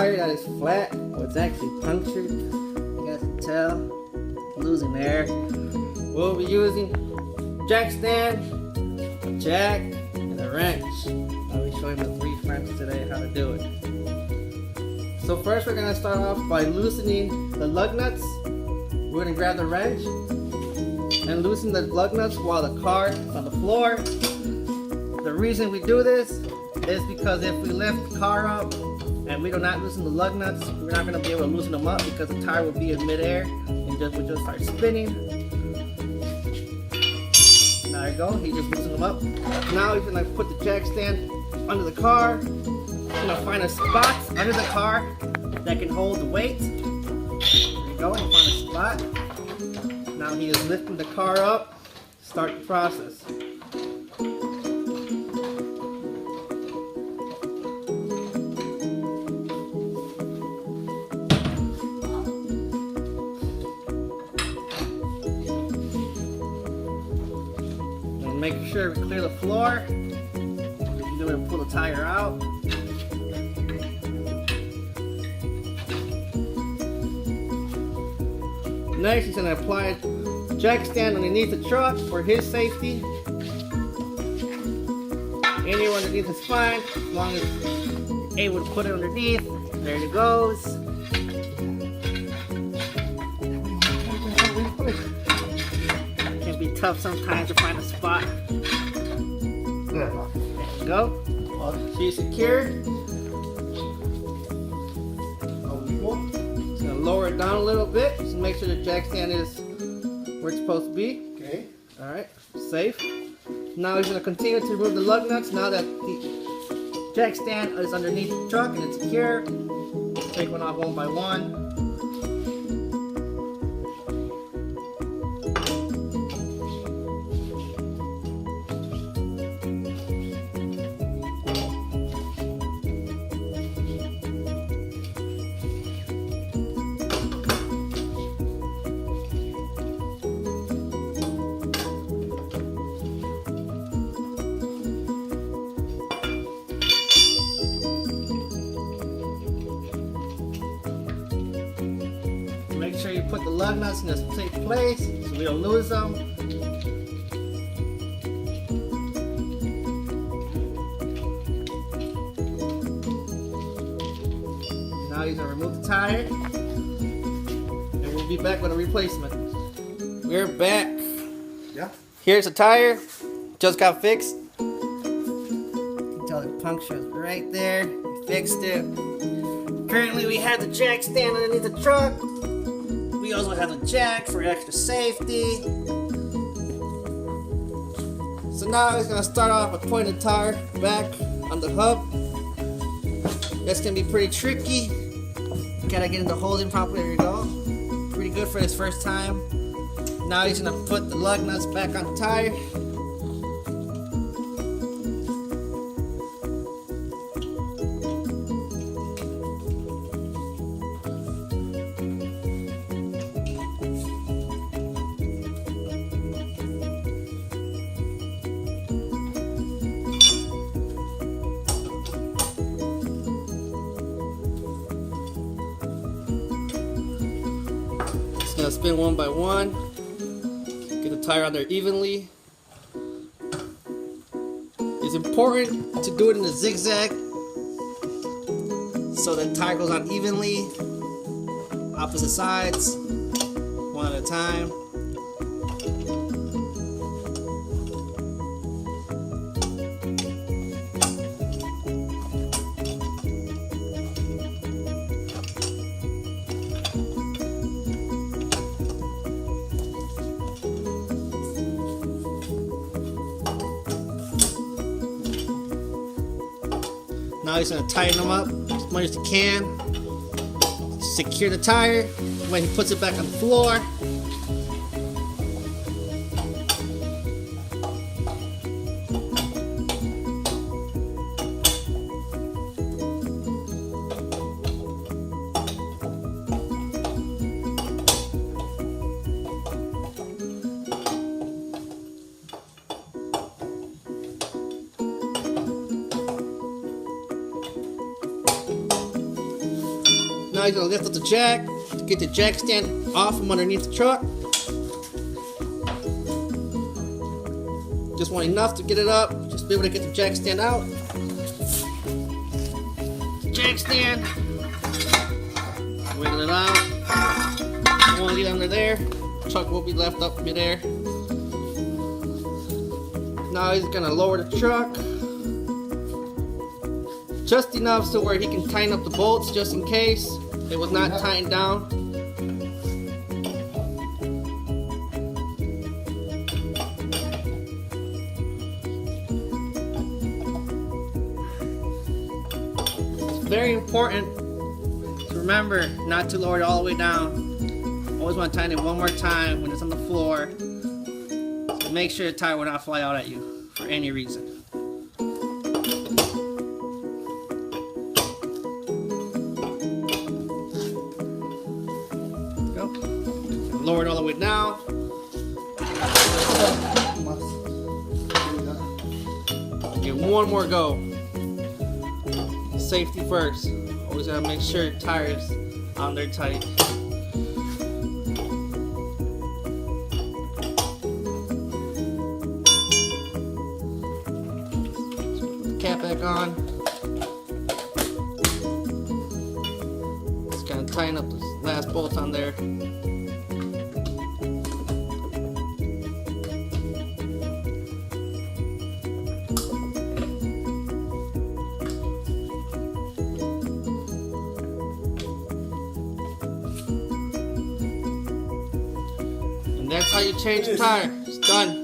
tire that is flat, or it's actually punctured. You guys can tell, losing air. We'll be using jack stand, a jack, and a wrench. I'll be showing the 3 wrenches today how to do it. So first we're going to start off by loosening the lug nuts. We're going to grab the wrench and loosen the lug nuts while the car is on the floor. The reason we do this is because if we lift the car up and we do not loosen the lug nuts, we're not going to be able to loosen them up because the tire will be in midair and we'll just start spinning. There you go, he just loosened them up. Now he's going to put the jack stand under the car. He's going to find a spot under the car that can hold the weight. There you go, he found a spot. Now he is lifting the car up. Start the process. And make sure we clear the floor. You're going to pull the tire out. Next, he's going to apply a jack stand underneath the truck for his safety. Anywhere underneath is fine, as long as you're able to put it underneath. There it goes. It can be tough sometimes to find a spot. There you go. She's secured. Lower it down a little bit, just make sure the jack stand is where it's supposed to be. Okay. Alright, safe. Now he's going to continue to remove the lug nuts now that the jack stand is underneath the truck and it's secure. Take one off one by one. Make sure you put the lug nuts in a safe place so we don't lose them. Now you're going to remove the tire and we'll be back with a replacement. We're back. Yeah. Here's the tire. Just got fixed. You can tell the puncture is right there. We fixed it. Currently we have the jack stand underneath the truck. We also have the jack for extra safety. So now he's going to start off with putting the tire back on the hub. That's going to be pretty tricky. Gotta get into holding properly. There you go. Pretty good for his first time. Now he's going to put the lug nuts back on the tire. Gonna spin one by one, get the tire on there evenly. It's important to do it in a zigzag so the tire goes on evenly, opposite sides, one at a time. Now he's going to tighten them up as much as he can. Secure the tire when he puts it back on the floor. he's gonna lift up the jack to get the jack stand off from underneath the truck. Just want enough to get it up, just be able to get the jack stand out. Jack stand. Wiggle it out. Don't want to leave it under there. Truck will be left up midair. Now he's gonna lower the truck just enough so where he can tighten up the bolts just in case it was not tightened down. It's very important to remember not to lower it all the way down. Always want to tighten it one more time when it's on the floor. So make sure the tire will not fly out at you for any reason. Go. Lower it all the way down. Get one more go. Safety first. Always gotta make sure tires on there tight. Cap back on. Just gotta tighten up the last bolts on there. And that's how you change the tire. It's done.